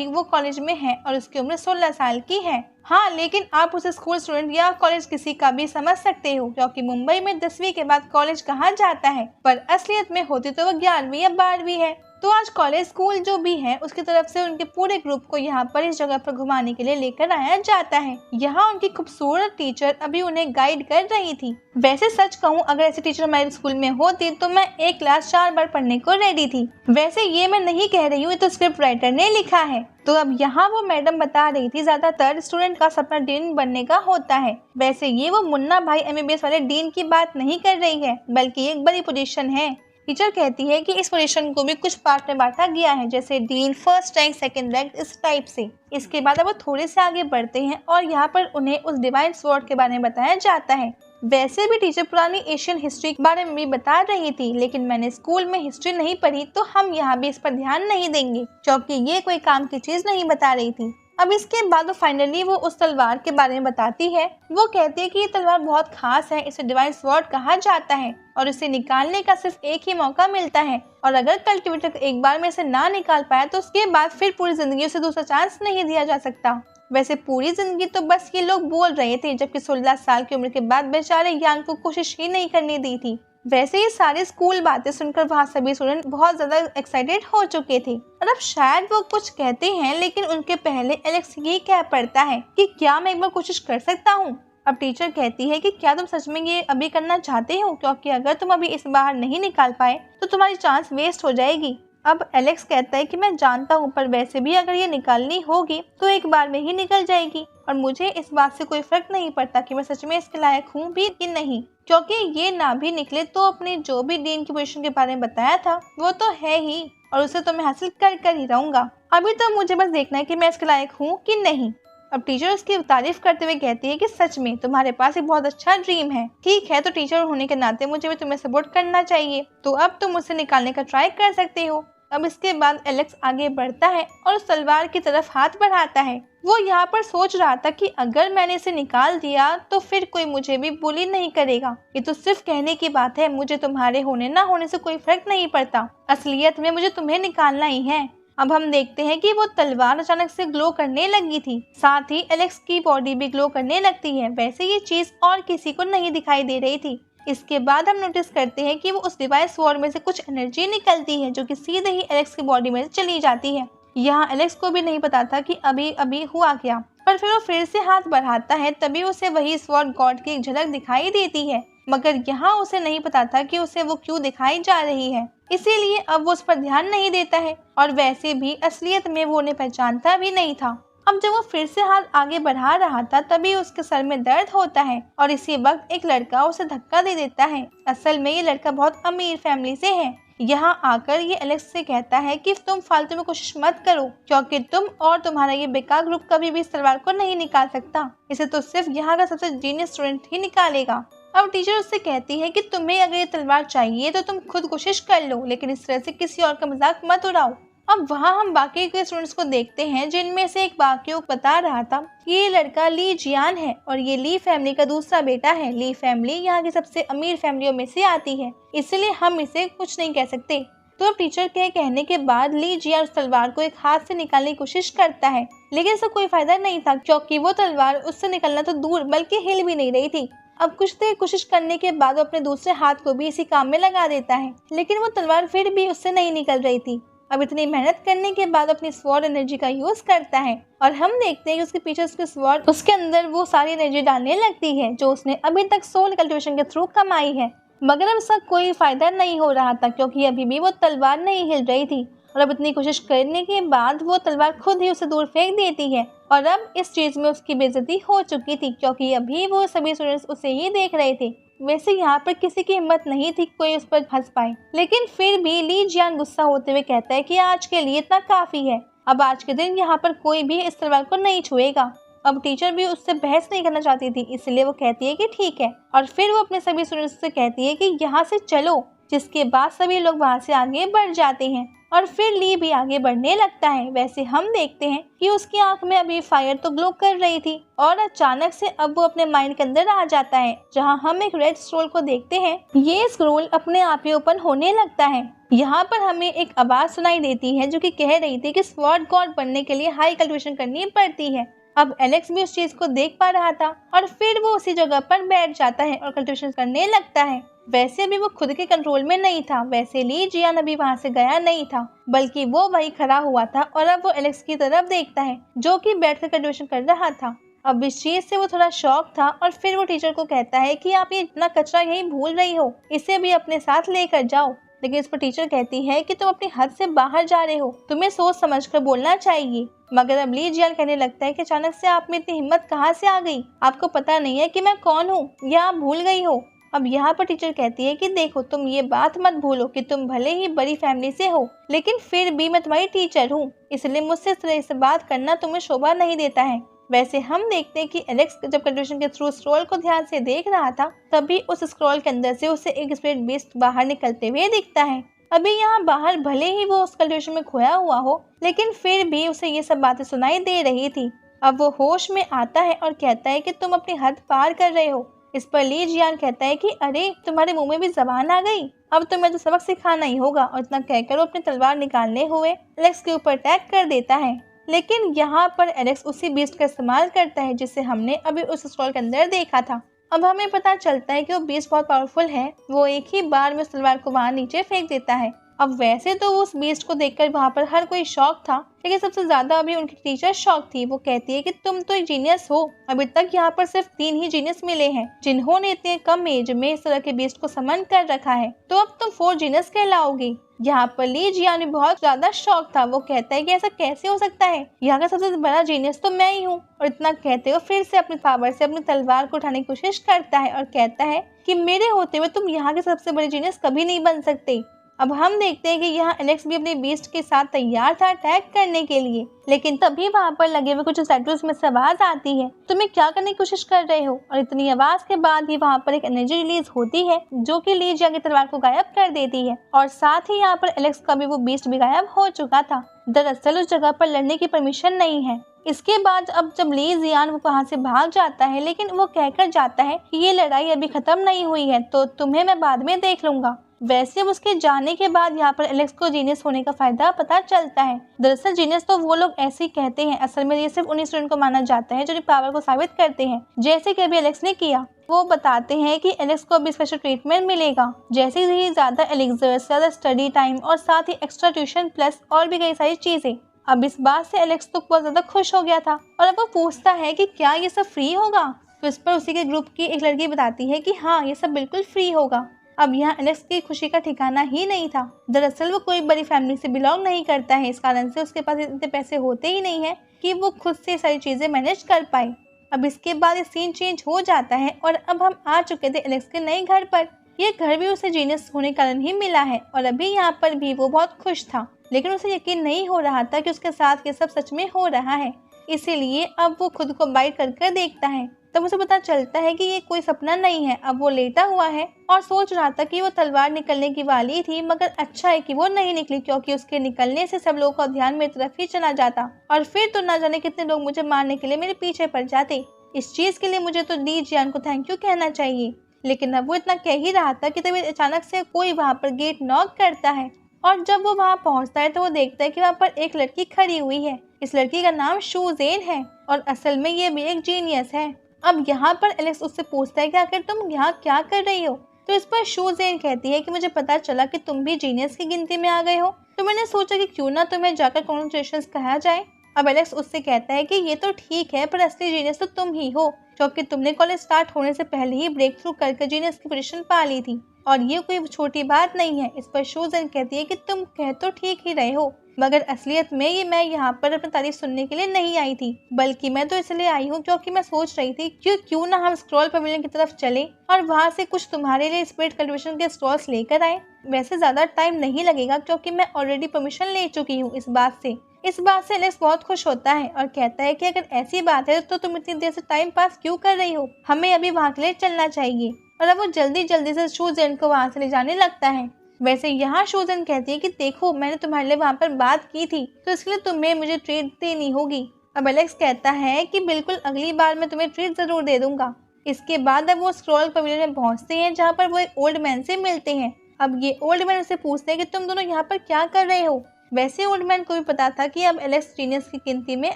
वो कॉलेज में है और उसकी उम्र 16 साल की है। हाँ, लेकिन आप उसे स्कूल स्टूडेंट या कॉलेज किसी का भी समझ सकते हो, क्योंकि मुंबई में 10वीं के बाद कॉलेज कहा जाता है, पर असलियत में होती तो वो 11वीं या 12वीं है। तो आज कॉलेज स्कूल जो भी है उसकी तरफ से उनके पूरे ग्रुप को यहाँ पर इस जगह पर घुमाने के लिए लेकर आया जाता है। यहाँ उनकी खूबसूरत टीचर अभी उन्हें गाइड कर रही थी। वैसे सच कहूँ, अगर ऐसी टीचर हमारे स्कूल में होती तो मैं एक क्लास 4 बार पढ़ने को रेडी थी। वैसे ये मैं नहीं कह रही हूँ, तो स्क्रिप्ट राइटर ने लिखा है। तो अब यहाँ वो मैडम बता रही थी ज्यादातर स्टूडेंट का सपना डीन बनने का होता है। वैसे ये वो मुन्ना भाई MBBS वाले डीन की बात नहीं कर रही है, बल्कि एक बड़ी पोजीशन है। टीचर कहती है कि इस पोजीशन को भी कुछ पार्ट में बांटा गया है, जैसे dean, first rank, second rank, इस टाइप से। इसके बाद अब वो थोड़े से आगे बढ़ते हैं और यहाँ पर उन्हें उस डिवाइन स्वॉर्ड के बारे में बताया जाता है। वैसे भी टीचर पुरानी एशियन हिस्ट्री के बारे में भी बता रही थी, लेकिन मैंने स्कूल में हिस्ट्री नहीं पढ़ी तो हम यहाँ भी इस पर ध्यान नहीं देंगे, क्योंकि ये कोई काम की चीज नहीं बता रही थी। अब इसके बाद फाइनली वो उस तलवार के बारे में बताती है। वो कहती है कि ये तलवार बहुत खास है, इसे डिवाइन स्वॉर्ड कहा जाता है और इसे निकालने का सिर्फ एक ही मौका मिलता है, और अगर कल्टिवेटर एक बार में इसे ना निकाल पाया तो उसके बाद फिर पूरी जिंदगी उसे दूसरा चांस नहीं दिया जा सकता। वैसे पूरी जिंदगी तो बस ये लोग बोल रहे थे, जबकि 16 साल की उम्र के बाद बेचारे यान को कोशिश ही नहीं करने दी थी। वैसे ये सारी स्कूल बातें सुनकर वहाँ सभी स्टूडेंट बहुत ज्यादा एक्साइटेड हो चुके थे और अब शायद वो कुछ कहते हैं, लेकिन उनके पहले एलेक्स ये कह पड़ता है कि क्या मैं एक बार कोशिश कर सकता हूँ। अब टीचर कहती है कि क्या तुम सच में ये अभी करना चाहते हो, क्योंकि अगर तुम अभी इस बाहर नहीं निकाल पाए तो तुम्हारी चांस वेस्ट हो जाएगी। अब एलेक्स कहता है कि मैं जानता हूँ, पर वैसे भी अगर ये निकालनी होगी तो एक बार में ही निकल जाएगी और मुझे इस बात से कोई फर्क नहीं पड़ता कि मैं सच में इसके लायक हूँ भी कि नहीं, क्योंकि ये ना भी निकले तो अपने जो भी डीन की पोजीशन के बारे में बताया था वो तो है ही और उसे तो मैं हासिल कर ही रहूंगा। अभी तो मुझे बस देखना है कि मैं इसके लायक हूँ कि नहीं। अब टीचर उसकी तारीफ करते हुए कहती है कि सच में तुम्हारे पास एक बहुत अच्छा ड्रीम है। ठीक है, तो टीचर होने के नाते मुझे भी तुम्हें सपोर्ट करना चाहिए, तो अब तुम उसे निकालने का ट्राई कर सकते हो। अब इसके बाद एलेक्स आगे बढ़ता है और उस तलवार की तरफ हाथ बढ़ाता है। वो यहाँ पर सोच रहा था कि अगर मैंने इसे निकाल दिया तो फिर कोई मुझे भी बुली नहीं करेगा। ये तो सिर्फ कहने की बात है, मुझे तुम्हारे होने ना होने से कोई फर्क नहीं पड़ता, असलियत में मुझे तुम्हें निकालना ही है। अब हम देखते हैं कि वो तलवार अचानक से ग्लो करने लगी थी, साथ ही एलेक्स की बॉडी भी ग्लो करने लगती है। वैसे ये चीज और किसी को नहीं दिखाई दे रही थी। इसके बाद हम नोटिस करते हैं कि वो उस डिवाइस स्वॉर्ड में से कुछ एनर्जी निकलती है जो कि सीधे ही एलेक्स की बॉडी में चली जाती है। यहाँ एलेक्स को भी नहीं पता था कि अभी अभी हुआ क्या, पर फिर वो फिर से हाथ बढ़ाता है, तभी उसे वही स्वॉर्ड गॉड की एक झलक दिखाई देती है, मगर यहाँ उसे नहीं पता था कि उसे वो क्यों दिखाई जा रही है, इसीलिए अब वो उस पर ध्यान नहीं देता है और वैसे भी असलियत में वो उन्हें पहचानता भी नहीं था। अब जब वो फिर से हाथ आगे बढ़ा रहा था तभी उसके सर में दर्द होता है और इसी वक्त एक लड़का उसे धक्का दे देता है। असल में ये लड़का बहुत अमीर फैमिली से है। यहाँ आकर ये एलेक्स से कहता है कि तुम फालतू में कोशिश मत करो क्योंकि तुम और तुम्हारा ये बेकार ग्रुप कभी भी इस तलवार को नहीं निकाल सकता। इसे तो सिर्फ यहाँ का सबसे जीनियस स्टूडेंट ही निकालेगा। अब टीचर उससे कहती है कि तुम्हें अगर ये तलवार चाहिए तो तुम खुद कोशिश कर लो, लेकिन इस तरह से किसी और का मजाक मत उड़ाओ। अब वहाँ हम बाकी के स्टूडेंट्स को देखते हैं जिनमें से एक बाकी को बता रहा था कि ये लड़का ली जियान है और ये ली फैमिली का दूसरा बेटा है। ली फैमिली यहाँ की सबसे अमीर फैमिलियों में से आती है, इसलिए हम इसे कुछ नहीं कह सकते। तो अब टीचर के कहने के बाद ली जियान उस तलवार को एक हाथ से निकालने की कोशिश करता है, लेकिन इसका कोई फायदा नहीं था क्योंकि वो तलवार उससे निकलना तो दूर बल्कि हिल भी नहीं रही थी। अब कुछ देर कोशिश करने के बाद वो अपने दूसरे हाथ को भी इसी काम में लगा देता है, लेकिन वो तलवार फिर भी उससे नहीं निकल रही थी। अब इतनी मेहनत करने के बाद अपनी स्वॉर्ड एनर्जी का यूज करता है और हम देखते हैं कि उसके पीछे उसके स्वॉर्ड उसके अंदर वो सारी एनर्जी डालने लगती है जो उसने अभी तक सोल कल्टिवेशन के थ्रू कमाई है। मगर अब उसका कोई फायदा नहीं हो रहा था क्योंकि अभी भी वो तलवार नहीं हिल रही थी और अब इतनी कोशिश करने के बाद वो तलवार खुद ही उसे दूर फेंक देती है। और अब इस चीज में उसकी बेइज्जती हो चुकी थी क्योंकि अभी वो सभी स्टूडेंट्स उसे ही देख रहे थे। वैसे यहाँ पर किसी की हिम्मत नहीं थी कोई उस पर हंस पाए, लेकिन फिर भी ली जियान गुस्सा होते हुए कहता है कि आज के लिए इतना काफी है, अब आज के दिन यहाँ पर कोई भी इस तलवार को नहीं छुएगा। अब टीचर भी उससे बहस नहीं करना चाहती थी, इसलिए वो कहती है कि ठीक है और फिर वो अपने सभी स्टूडेंट्स से कहती है कि यहाँ से चलो, जिसके बाद सभी लोग वहाँ से आगे बढ़ जाते हैं और फिर ली भी आगे बढ़ने लगता है। वैसे हम देखते हैं कि उसकी आंख में अभी फायर तो ग्लो कर रही थी और अचानक से अब वो अपने माइंड के अंदर आ जाता है जहां हम एक रेड स्क्रोल को देखते हैं। ये स्क्रोल अपने आप ही ओपन होने लगता है। यहाँ पर हमें एक आवाज सुनाई देती है जो कि कह रही थी कि स्वॉर्ड गॉड बनने के लिए हाई कल्टिवेशन करनी पड़ती है। अब एलेक्स भी उस चीज को देख पा रहा था और फिर वो उसी जगह पर बैठ जाता है और कल्टिवेशन करने लगता है। वैसे भी वो खुद के कंट्रोल में नहीं था, वैसे ली जियान अभी वहाँ से गया नहीं था बल्कि वो वही खड़ा हुआ था और अब वो एलेक्स की तरफ देखता है जो कि बैठकर कल्टिवेशन कर रहा था। अब इस चीज से वो थोड़ा शॉक था और फिर वो टीचर को कहता है कि आप ये इतना कचरा यहीं भूल रही हो, इसे भी अपने साथ लेकर जाओ। लेकिन इस पर टीचर कहती है कि तुम अपनी हद से बाहर जा रहे हो, तुम्हें सोच समझ कर बोलना चाहिए। मगर अब ली जियान कहने लगता है कि अचानक से आप में इतनी हिम्मत कहाँ से आ गई, आपको पता नहीं है कि मैं कौन हूँ या आप भूल गई हो। अब यहाँ पर टीचर कहती है कि देखो, तुम ये बात मत भूलो कि तुम भले ही बड़ी फैमिली से हो लेकिन फिर भी मैं तुम्हारी टीचर हूँ, इसलिए मुझसे इस तरह से बात करना तुम्हें शोभा नहीं देता है। वैसे हम देखते हैं कि एलेक्स जब कल्टिवेशन के थ्रू स्क्रॉल को ध्यान से देख रहा था तभी उस स्क्रॉल के अंदर से उसे एक स्पिरिट बीस्ट बाहर निकलते हुए दिखता है। अभी यहाँ बाहर भले ही वो उस कल्टिवेशन में खोया हुआ हो लेकिन फिर भी उसे ये सब बातें सुनाई दे रही थी। अब वो होश में आता है और कहता है कि तुम अपनी हद पार कर रहे हो। इस पर ली जियान कहता है कि अरे तुम्हारे मुंह में भी जबान आ गई, अब तुम्हें तो सबक सिखाना ही होगा। और इतना कहकर वो अपनी तलवार निकालने हुए एलेक्स के ऊपर अटैक कर देता है। लेकिन यहाँ पर एलेक्स उसी बीस्ट का इस्तेमाल करता है जिसे हमने अभी उस स्क्रॉल के अंदर देखा था। अब हमें पता चलता है कि वो बीस्ट बहुत पावरफुल है, वो एक ही बार में उस तलवार को वहाँ नीचे फेंक देता है। अब वैसे तो उस बीस्ट को देखकर वहाँ पर हर कोई शॉक था, लेकिन सबसे ज्यादा अभी उनकी टीचर शॉक थी। वो कहती है कि तुम तो एक जीनियस हो, अभी तक यहाँ पर सिर्फ 3 ही जीनियस मिले हैं जिन्होंने इतने कम एज में इस तरह के बीस्ट को समन कर रखा है, तो अब तुम 4 जीनियस कहलाओगी। यहाँ पर ली जियान बहुत ज्यादा शॉक था। वो कहता है कि ऐसा कैसे हो सकता है, यहाँ का सबसे बड़ा जीनियस तो मैं ही हूँ। और इतना कहते हुए फिर से अपनी पावर से अपनी तलवार को उठाने की कोशिश करता है और कहता है कि मेरे होते हुए तुम यहाँ के सबसे बड़े जीनियस कभी नहीं बन सकते। अब हम देखते हैं कि यहाँ एलेक्स भी अपने बीस्ट के साथ तैयार था अटैक करने के लिए, लेकिन तभी वहाँ पर लगे हुए कुछ स्टैटूज में से आवाज आती है, तुम्हें क्या करने की कोशिश कर रहे हो। और इतनी आवाज के बाद ही वहाँ पर एक एनर्जी रिलीज होती है जो कि ली जियान की तलवार को गायब कर देती है और साथ ही यहाँ पर एलेक्स का भी वो बीस्ट भी गायब हो चुका था। दरअसल उस जगह पर लड़ने की परमिशन नहीं है। इसके बाद अब जब ली जियान वो वहाँ से भाग जाता है, लेकिन वो कहकर जाता है कि ये लड़ाई अभी खत्म नहीं हुई है तो तुम्हें मैं बाद में देख लूंगा। वैसे उसके जाने के बाद यहाँ पर एलेक्स को जीनियस होने का फायदा पता चलता है। दरअसल जीनियस तो वो लोग ऐसे ही कहते हैं, असल में ये सिर्फ उन्हीं स्टूडेंट को माना जाता है जो पावर को साबित करते हैं, जैसे कि अभी एलेक्स ने किया। वो बताते हैं कि एलेक्स को अभी स्पेशल ट्रीटमेंट मिलेगा, जैसे ही ज्यादा एलिक्सर, ज्यादा स्टडी टाइम और साथ ही एक्स्ट्रा ट्यूशन प्लस और भी कई सारी चीजें। अब इस बात से एलेक्स तो बहुत ज्यादा खुश हो गया था और अब वो पूछता है कि क्या ये सब फ्री होगा। तो इस पर उसी के ग्रुप की एक लड़की बताती है कि हाँ, ये सब बिल्कुल फ्री होगा। अब यहाँ एलेक्स की खुशी का ठिकाना ही नहीं था। दरअसल वो कोई बड़ी फैमिली से बिलोंग नहीं करता है, इस कारण से उसके पास इतने पैसे होते ही नहीं है कि वो खुद से सारी चीजें मैनेज कर पाए। अब इसके बाद ये सीन चेंज हो जाता है और अब हम आ चुके थे एलेक्स के नए घर पर। ये घर भी उसे जीनियस होने कारण ही मिला है और अभी यहाँ पर भी वो बहुत खुश था, लेकिन उसे यकीन नहीं हो रहा था कि उसके साथ ये सब सच में हो रहा है। इसीलिए अब वो खुद को बाइट कर देखता है। तब उसे पता चलता है कि ये कोई सपना नहीं है। अब वो लेटा हुआ है और सोच रहा था कि वो तलवार निकलने की वाली थी, मगर अच्छा है कि वो नहीं निकली, क्योंकि उसके निकलने से सब लोगों का ध्यान मेरी तरफ ही चला जाता और फिर तो ना जाने कितने लोग मुझे मारने के लिए मेरे पीछे पड़ जाते। इस चीज के लिए मुझे तो ली जियान को थैंक यू कहना चाहिए। लेकिन अब वो इतना कह ही रहा था कि तभी अचानक से कोई वहाँ पर गेट नॉक करता है और जब वो वहाँ पहुँचता है तो वो देखता है कि वहाँ पर एक लड़की खड़ी हुई है। इस लड़की का नाम शूजेन है और असल में ये भी एक जीनियस है। अब यहाँ पर एलेक्स उससे पूछता है कि आखिर तुम यहाँ क्या कर रही हो। तो इस पर शूजेन कहती है कि मुझे पता चला कि तुम भी जीनियस की गिनती में आ गए हो, तो मैंने सोचा कि क्यों ना तुम्हें जाकर कॉन्ग्रेचुलेशंस कहा जाए। अब एलेक्स उससे कहता है कि ये तो ठीक है, पर असली जीनियस तो तुम ही हो, क्योंकि तुमने कॉलेज स्टार्ट होने से पहले ही ब्रेक थ्रू करके जीनियस की पोजीशन पा ली थी और ये कोई छोटी बात नहीं है। इस पर शूजेन कहती है कि तुम कह तो ठीक ही रहे हो, मगर असलियत में ये मैं यहाँ पर अपनी तारीफ सुनने के लिए नहीं आई थी, बल्कि मैं तो इसलिए आई हूँ क्योंकि मैं सोच रही थी क्यों ना हम स्क्रॉल पवेलियन की तरफ चले और वहाँ से कुछ तुम्हारे लिए स्पिरिट कल्टिवेशन के स्टॉल्स लेकर आए। वैसे ज्यादा टाइम नहीं लगेगा क्योंकि मैं ऑलरेडी परमिशन ले चुकी हूँ। इस बात से एलेक्स बहुत खुश होता है और कहता है कि अगर ऐसी बात है तो तुम इतनी देर से टाइम पास क्यों कर रही हो, हमें अभी वहाँ के लिए चलना चाहिए। और अब वो जल्दी से शूजेन को वहाँ से ले जाने लगता है। वैसे यहाँ शूजेन कहती है कि देखो मैंने तुम्हारे लिए वहाँ पर बात की थी, तो इसलिए तुम्हें मुझे ट्रीट देनी होगी। अब एलेक्स कहता है कि बिल्कुल, अगली बार मैं तुम्हें ट्रीट जरूर दे दूंगा। इसके बाद अब वो स्क्रॉल पवेलियन में पहुँचते हैं जहाँ पर वो एक ओल्ड मैन से मिलते हैं। अब ये ओल्ड मैन उससे पूछते हैं कि तुम दोनों यहाँ पर क्या कर रहे हो। वैसे ओल्ड मैन को भी पता था कि अब एलेक्स जीनियस की गिनती में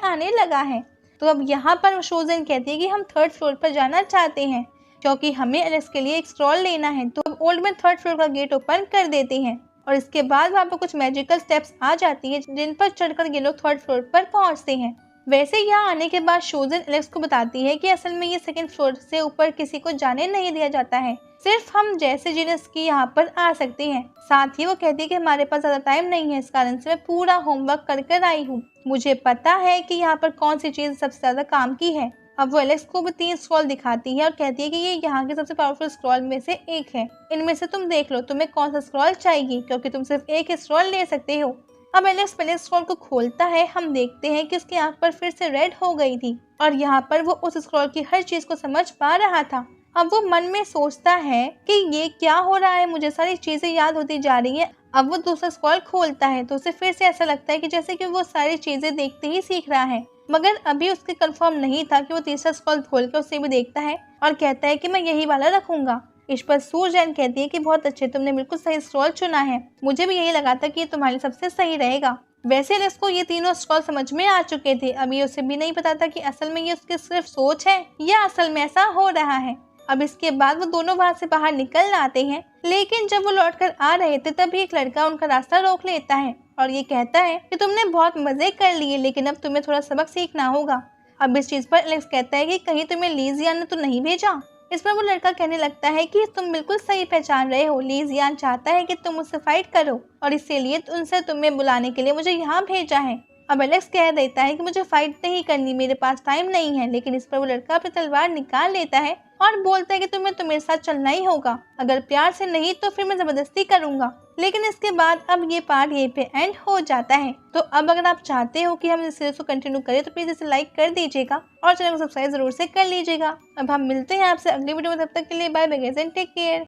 आने लगा है। तो अब यहाँ पर शूजेन कहती है कि हम 3rd फ्लोर पर जाना चाहते हैं क्योंकि हमें एलेक्स के लिए एक स्क्रॉल लेना है। तो अब ओल्ड मैन 3rd फ्लोर का गेट ओपन कर देते हैं और इसके बाद वहाँ पर कुछ मैजिकल स्टेप्स आ जाती है जिन पर चढ़कर ये लोग 3rd फ्लोर पर पहुँचते हैं। वैसे यहाँ आने के बाद शूजेन एलेक्स को बताती है कि असल में ये 2nd फ्लोर से ऊपर किसी को जाने नहीं दिया जाता है, सिर्फ हम जैसे जीनियस की यहाँ पर आ सकते हैं। साथ ही वो कहती है कि हमारे पास ज्यादा टाइम नहीं है, इस कारण से मैं पूरा होमवर्क कर आई हूँ। मुझे पता है कि यहाँ पर कौन सी चीज सबसे ज्यादा काम की है। अब वो एलेक्स को भी 3 स्क्रॉल दिखाती है और कहती है कि ये यहाँ के सबसे पावरफुल स्क्रॉल में से एक है, इनमें से तुम देख लो तुम्हें कौन सा स्क्रॉल चाहिए, क्योंकि तुम सिर्फ एक ही स्क्रॉल ले सकते हो। अब एलेक्स पहले स्क्रॉल को खोलता है। हम देखते हैं कि उसकी आंख पर फिर से रेड हो गई थी और यहाँ पर वो उस स्क्रॉल की हर चीज को समझ पा रहा था। अब वो मन में सोचता है कि ये क्या हो रहा है, मुझे सारी चीजें याद होती जा रही है। अब वो दूसरा स्क्रॉल खोलता है तो उसे फिर से ऐसा लगता है कि जैसे कि वो सारी चीजें देखते ही सीख रहा है, मगर अभी उसके कंफर्म नहीं था कि वो तीसरा स्क्रॉल खोल कर उसे भी देखता है और कहता है कि मैं यही वाला रखूंगा। इस पर सूजैन कहती है कि बहुत अच्छे, तुमने बिल्कुल सही स्क्रॉल चुना है, मुझे भी यही लगा था कि ये तुम्हारे सबसे सही रहेगा। वैसे एलेक्स को ये तीनों स्क्रॉल समझ में आ चुके थे। अभी उसे भी नहीं पता था कि असल में ये उसकी सिर्फ सोच है या असल में ऐसा हो रहा है। अब इसके बाद वो दोनों वहाँ से बाहर निकल आते हैं, लेकिन जब वो लौट कर आ रहे थे तभी एक लड़का उनका रास्ता रोक लेता है और ये कहता है कि तुमने बहुत मजे कर लिए, लेकिन अब तुम्हें थोड़ा सबक सीखना होगा। अब इस चीज पर एलेक्स कहता है कि कहीं तुम्हें लीजियान ने तो नहीं भेजा। इस पर वो लड़का कहने लगता है कि तुम बिल्कुल सही पहचान रहे हो, लीजियान चाहता है कि तुम उससे फाइट करो और इसीलिए उनसे तुम्हें बुलाने के लिए मुझे यहाँ भेजा है। अब एलेक्स कह देता है कि मुझे फाइट नहीं करनी, मेरे पास टाइम नहीं है, लेकिन इस पर वो लड़का अपनी तलवार निकाल लेता है और बोलता है कि तुम्हें तो मेरे साथ चलना ही होगा, अगर प्यार से नहीं तो फिर मैं जबरदस्ती करूंगा। लेकिन इसके बाद अब ये पार्ट यहीं पे एंड हो जाता है। तो अब अगर आप चाहते हो कि हम इस सीरीज को कंटिन्यू करें तो प्लीज इसे लाइक कर दीजिएगा और चैनल को सब्सक्राइब जरूर से कर लीजिएगा। अब हम मिलते हैं आपसे अगली वीडियो में, तब तक के लिए bye bye guys and take care.